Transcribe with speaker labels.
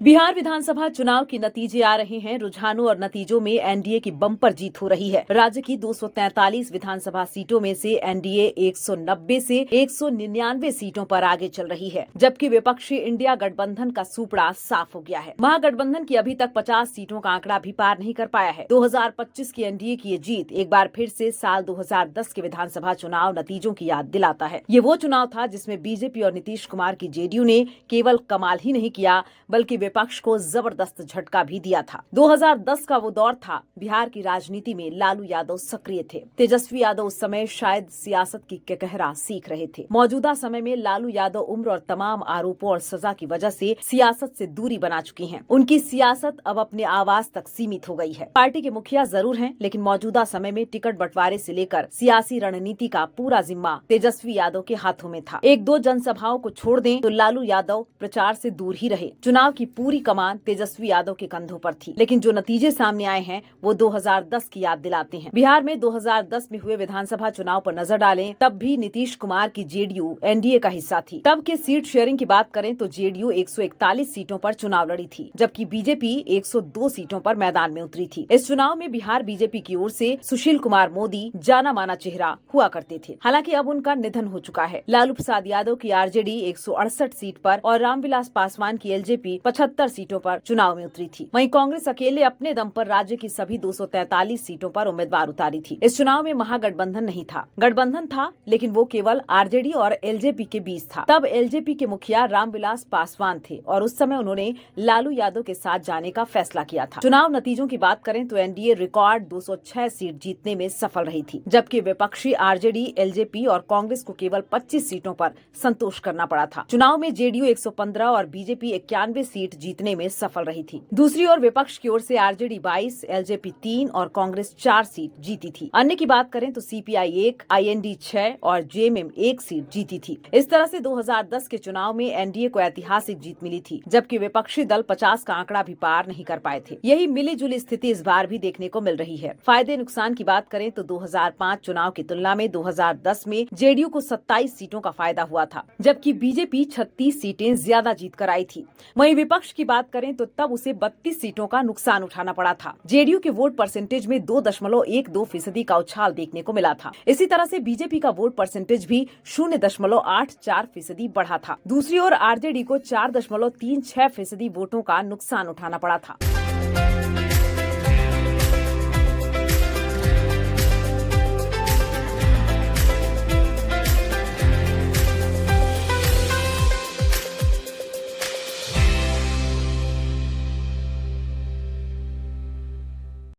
Speaker 1: बिहार विधानसभा चुनाव के नतीजे आ रहे हैं। रुझानों और नतीजों में एनडीए की बम्पर जीत हो रही है। राज्य की 243 विधानसभा सीटों में से एनडीए 190 से 199 सीटों पर आगे चल रही है, जबकि विपक्षी इंडिया गठबंधन का सुपड़ा साफ हो गया है। महागठबंधन की अभी तक 50 सीटों का आंकड़ा भी पार नहीं कर पाया है। 2025 की एनडीए की ये जीत एक बार फिर से साल 2010 के विधानसभा चुनाव नतीजों की याद दिलाता है। ये वो चुनाव था जिसमें बीजेपी और नीतीश कुमार की जेडीयू ने केवल कमाल ही नहीं किया, बल्कि विपक्ष को जबरदस्त झटका भी दिया था। 2010 का वो दौर था, बिहार की राजनीति में लालू यादव सक्रिय थे। तेजस्वी यादव उस समय शायद सियासत की कहरा सीख रहे थे। मौजूदा समय में लालू यादव उम्र और तमाम आरोपों और सजा की वजह से सियासत से दूरी बना चुकी हैं। उनकी सियासत अब अपने आवाज तक सीमित हो गई है। पार्टी के मुखिया जरूर हैं, लेकिन मौजूदा समय में टिकट बंटवारे से लेकर सियासी रणनीति का पूरा जिम्मा तेजस्वी यादव के हाथों में था। एक दो जनसभाओं को छोड़ दें तो लालू यादव प्रचार से दूर ही रहे। चुनाव की पूरी कमान तेजस्वी यादव के कंधों पर थी, लेकिन जो नतीजे सामने आए हैं वो 2010 की याद दिलाते हैं। बिहार में 2010 में हुए विधानसभा चुनाव पर नजर डालें, तब भी नीतीश कुमार की जेडीयू एनडीए का हिस्सा थी। तब के सीट शेयरिंग की बात करें तो जेडीयू 141 सीटों पर चुनाव लड़ी थी, जबकि बीजेपी 102 सीटों पर मैदान में उतरी थी। इस चुनाव में बिहार बीजेपी की ओर से सुशील कुमार मोदी जाना माना चेहरा हुआ करते थे। हालांकि अब उनका निधन हो चुका है। लालू प्रसाद यादव की आरजेडी 168 सीट पर और रामविलास पासवान की एलजेपी 75 सीटों पर चुनाव में उतरी थी। वहीं कांग्रेस अकेले अपने दम पर राज्य की सभी 243 सीटों पर उम्मीदवार उतारी थी। इस चुनाव में महागठबंधन नहीं था, गठबंधन था, लेकिन वो केवल आरजेडी और एलजेपी के बीच था। तब एलजेपी के मुखिया रामविलास पासवान थे और उस समय उन्होंने लालू यादव के साथ जाने का फैसला किया था। चुनाव नतीजों की बात करें तो एनडीए रिकॉर्ड 206 सीट जीतने में सफल रही थी, जबकि विपक्षी आरजेडी, एलजेपी और कांग्रेस को केवल 25 सीटों पर संतोष करना पड़ा था। चुनाव में जेडीयू 115 और बीजेपी 91 सीट जीतने में सफल रही थी। दूसरी ओर विपक्ष की ओर से आरजेडी 22, एलजेपी 3 और कांग्रेस 4 सीट जीती थी। अन्य की बात करें तो सीपीआई 1, आईएनडी 6 और जेएमएम 1 सीट जीती थी। इस तरह से 2010 के चुनाव में एनडीए को ऐतिहासिक जीत मिली थी, जबकि विपक्षी दल 50 का आंकड़ा भी पार नहीं कर पाए थे। यही मिली जुली स्थिति इस बार भी देखने को मिल रही है। फायदे नुकसान की बात करें तो 2005 चुनाव की तुलना में 2010 में जेडीयू को 27 सीटों का फायदा हुआ था, जबकि बीजेपी 36 सीटें ज्यादा जीत कर आई थी। वहीं विपक्ष की बात करें तो तब उसे 32 सीटों का नुकसान उठाना पड़ा था। जेडीयू के वोट परसेंटेज में 2.12% का उछाल देखने को मिला था। इसी तरह से बीजेपी का वोट परसेंटेज भी 0.84% बढ़ा था। दूसरी ओर आरजेडी को 4.36% वोटों का नुकसान उठाना पड़ा था।